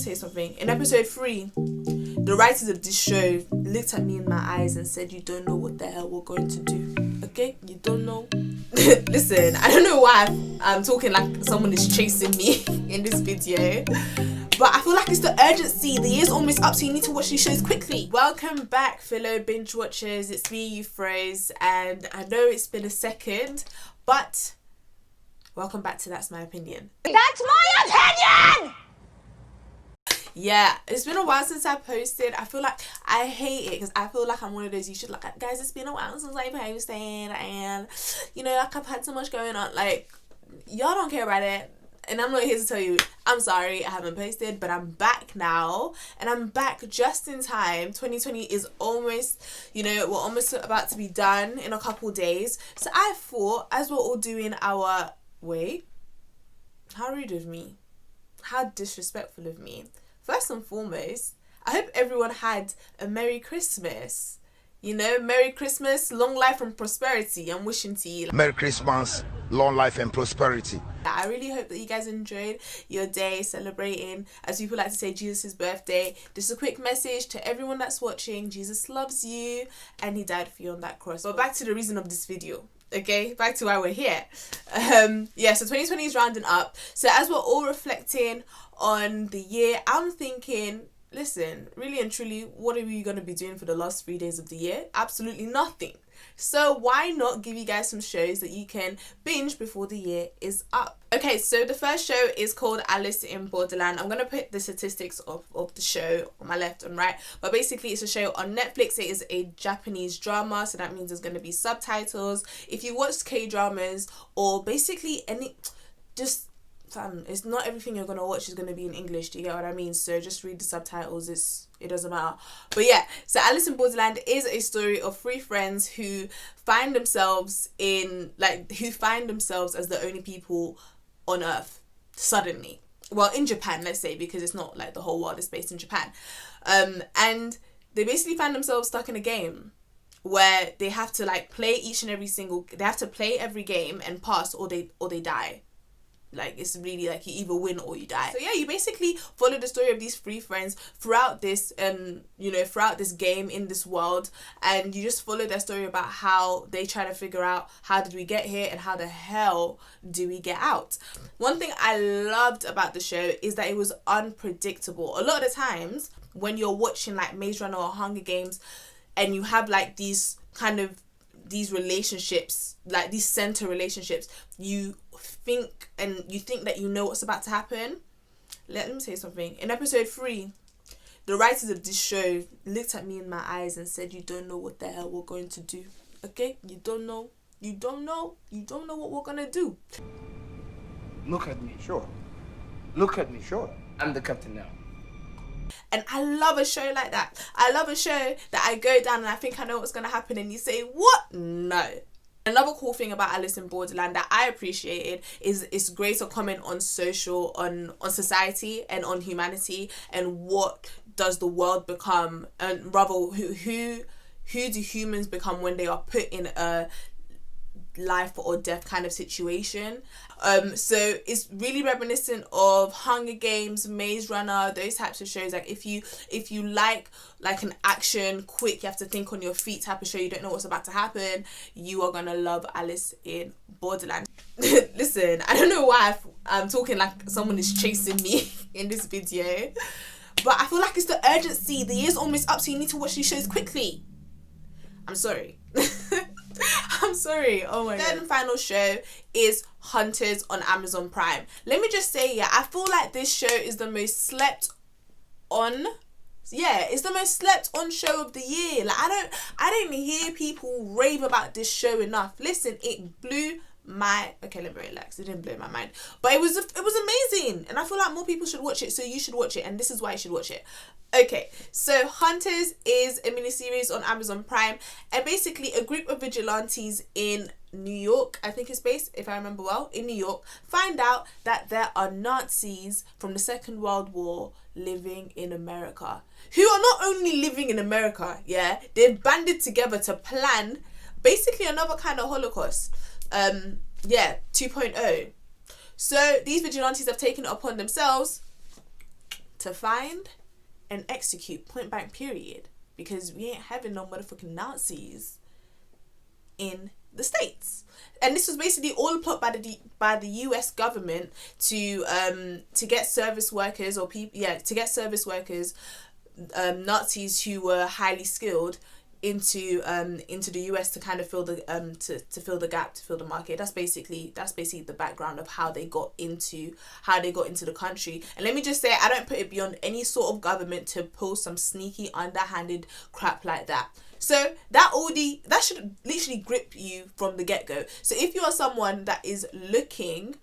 say something. In episode 3, the writers of this show looked at me in my eyes and said, you don't know what the hell we're going to do. Okay? You don't know. Listen, I don't know why I'm talking like someone is chasing me in this video, but I feel like it's the urgency. The year's almost up, so you need to watch these shows quickly. Welcome back, fellow binge watchers. It's me, Euphraise, and I know it's been a second, but welcome back to That's My Opinion. That's my opinion! Yeah, it's been a while since I posted. I feel like I hate it because I feel like I'm one of those you should like, guys, it's been a while since I posted, and you know, like I've had so much going on. Like, y'all don't care about it, and I'm not here to tell you I'm sorry I haven't posted, but I'm back now, and I'm back just in time. 2020 is almost, you know, we're almost about to be done in a couple days. So I thought, as we're all doing our wait, how rude of me, how disrespectful of me. First and foremost, I hope everyone had a Merry Christmas. You know, Merry Christmas, long life and prosperity. I'm wishing to you. Merry Christmas, long life and prosperity. I really hope that you guys enjoyed your day celebrating, as people like to say, Jesus' birthday. Just a quick message to everyone that's watching. Jesus loves you and he died for you on that cross. But back to the reason of this video. Okay, back to why we're here. Yeah, so 2020 is rounding up. So as we're all reflecting on the year, I'm thinking, listen, really and truly, what are we going to be doing for the last 3 days of the year? Absolutely nothing. So why not give you guys some shows that you can binge before the year is up? Okay, so the first show is called Alice in Borderland. I'm going to put the statistics of the show on my left and right. But basically, it's a show on Netflix. It is a Japanese drama, so that means there's going to be subtitles. If you watch K-dramas or basically any, just... it's not everything you're gonna watch is gonna be in English. Do you get what I mean? So just read the subtitles. It doesn't matter. But yeah, so Alice in Borderland is a story of 3 friends who find themselves as the only people on Earth suddenly. Well, in Japan, let's say, because it's not like the whole world is based in Japan. And they basically find themselves stuck in a game where they have to like play they have to play every game and pass, or they die. Like, it's really like you either win or you die. So yeah, you basically follow the story of these 3 friends throughout this throughout this game in this world, and you just follow their story about how they try to figure out how did we get here and how the hell do we get out. One thing I loved about the show is that it was unpredictable. A lot of the times when you're watching like Maze Runner or Hunger Games and you have like these relationships, like these center relationships, you think that you know what's about to happen. Let me say something. In episode 3, the writers of this show looked at me in my eyes and said, you don't know what the hell we're going to do. Okay? You don't know what we're gonna do. Look at me, sure. Look at me, sure. I'm the captain now. And I love a show like that. I love a show that I go down and I think I know what's going to happen and you say, what? No. Another cool thing about Alice in Borderland that I appreciated is it's great to comment on on society and on humanity, and what does the world become, and rather who do humans become when they are put in a life or death kind of situation. So it's really reminiscent of Hunger Games, Maze Runner, those types of shows. Like if you like an action, quick, you have to think on your feet type of show, you don't know what's about to happen, you are gonna love Alice in Borderland. Listen, I don't know why I'm talking like someone is chasing me in this video, but I feel like it's the urgency. The year's almost up, so you need to watch these shows quickly. I'm sorry. I'm sorry. Oh my god. Third and final show is Hunters on Amazon Prime. Let me just say, yeah, I feel like this show is the most slept on. Yeah, it's the most slept on show of the year. Like I don't hear people rave about this show enough. Listen, it blew my, okay, let me relax, it didn't blow my mind, but it was amazing, and I feel like more people should watch it, so you should watch it, and this is why you should watch it. Okay, so Hunters is a miniseries on Amazon Prime, and basically a group of vigilantes in New York, I think it's based, if I remember well, in New York, find out that there are Nazis from the Second World War living in America, who are not only living in America, yeah, they've banded together to plan basically another kind of Holocaust. 2.0. So these vigilantes have taken it upon themselves to find and execute, point blank period, because we ain't having no motherfucking Nazis in the States. And this was basically all a plot by the US government to get service workers or Nazis who were highly skilled into the US to kind of fill the fill the gap, to fill the market. That's basically the background of how they got into the country. And let me just say, I don't put it beyond any sort of government to pull some sneaky, underhanded crap like that. So that should literally grip you from the get-go. So if you are someone that is looking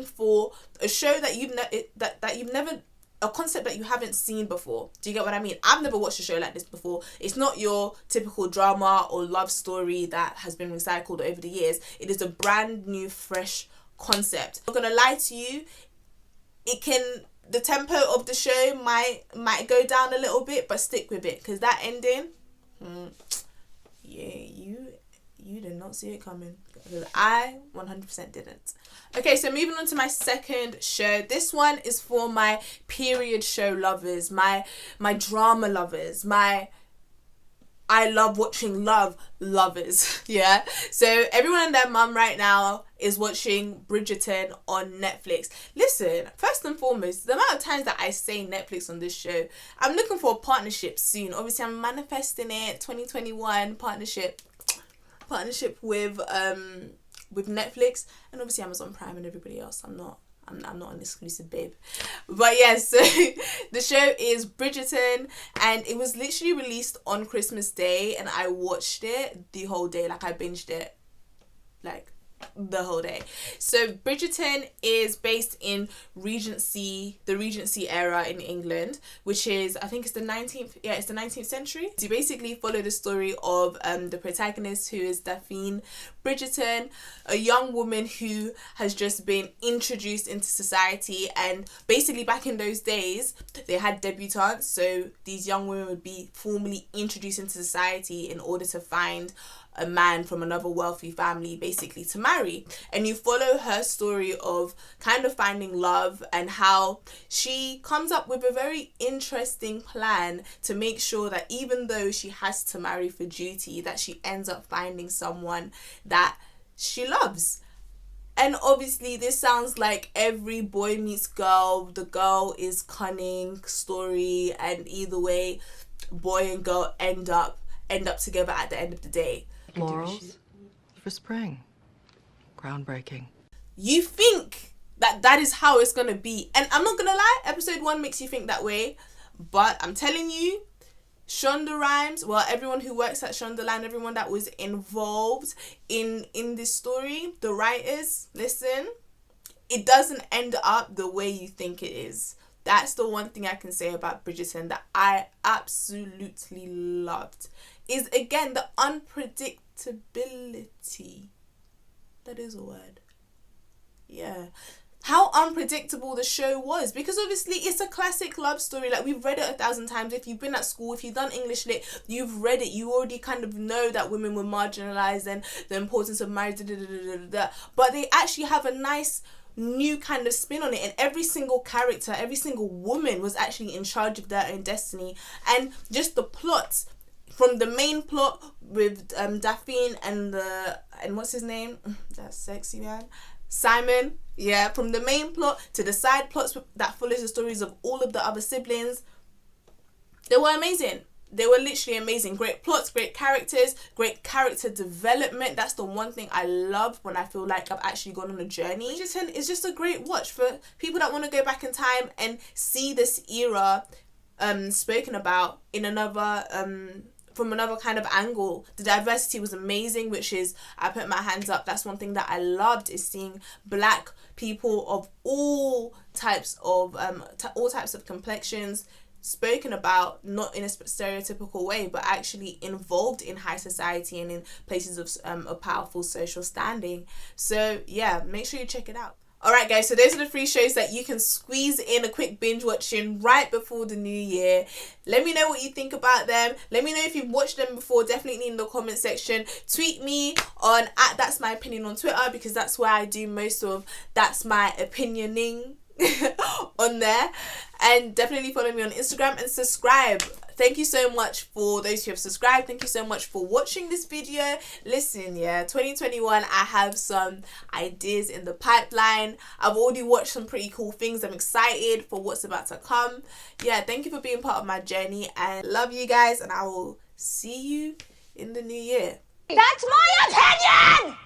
for a show that you've never, a concept that you haven't seen before. Do you get what I mean? I've never watched a show like this before. It's not your typical drama or love story that has been recycled over the years. It is a brand new, fresh concept. I'm not gonna lie to you. The tempo of the show might go down a little bit, but stick with it, because that ending, you did not see it coming. I 100% didn't. Okay, so moving on to my second show. This one is for my period show lovers, my drama lovers, I love watching love lovers. Yeah. So everyone and their mum right now is watching Bridgerton on Netflix. Listen, first and foremost, the amount of times that I say Netflix on this show, I'm looking for a partnership soon. Obviously, I'm manifesting it. 2021 partnership with Netflix, and obviously Amazon Prime and everybody else. I'm not an exclusive babe. But yes, so the show is Bridgerton, and it was literally released on Christmas Day, and I watched it the whole day. Like, I binged it like the whole day. So Bridgerton is based in the Regency era in England, which is, I think it's the 19th century. So you basically follow the story of the protagonist, who is Daphne Bridgerton, a young woman who has just been introduced into society. And basically back in those days, they had debutantes, so these young women would be formally introduced into society in order to find a man from another wealthy family, basically, to marry. And you follow her story of kind of finding love, and how she comes up with a very interesting plan to make sure that even though she has to marry for duty, that she ends up finding someone that she loves. And obviously this sounds like every boy meets girl, the girl is cunning story, and either way, boy and girl end up together at the end of the day. Laurels for spring. Groundbreaking. You think that is how it's gonna be, and I'm not gonna lie, episode 1 makes you think that way, but I'm telling you, Shonda Rhimes, well, everyone who works at Shondaland, everyone that was involved in this story, the writers, listen, it doesn't end up the way you think it is. That's the one thing I can say about Bridgerton that I absolutely loved, is, again, the unpredictability. That is a word. Yeah. How unpredictable the show was, because obviously it's a classic love story. Like, we've read it 1,000 times. If you've been at school, if you've done English lit, you've read it. You already kind of know that women were marginalized and the importance of marriage. But they actually have a nice new kind of spin on it, and every single character, every single woman was actually in charge of their own destiny. And just the plot, from the main plot with Daphne and what's his name, that sexy man, Simon, yeah, from the main plot to the side plots that follows the stories of all of the other siblings, they were amazing. They were literally amazing. Great plots, great characters, great character development. That's the one thing I love when I feel like I've actually gone on a journey. Bridgerton is just a great watch for people that want to go back in time and see this era spoken about in another from another kind of angle. The diversity was amazing, which is, I put my hands up, that's one thing that I loved, is seeing black people of all types of complexions spoken about, not in a stereotypical way, but actually involved in high society and in places of powerful social standing. So yeah, make sure you check it out. Alright guys, so those are the 3 shows that you can squeeze in a quick binge watching right before the new year. Let me know what you think about them. Let me know if you've watched them before, definitely in the comment section. Tweet me on @that'smyopinion on Twitter, because that's where I do most of That's My Opinioning. on there. And definitely follow me on Instagram and subscribe. Thank you so much for those who have subscribed. Thank you so much for watching this video. Listen, yeah, 2021, I have some ideas in the pipeline. I've already watched some pretty cool things. I'm excited for what's about to come. Yeah, thank you for being part of my journey, and love you guys, and I will see you in the new year. That's my opinion!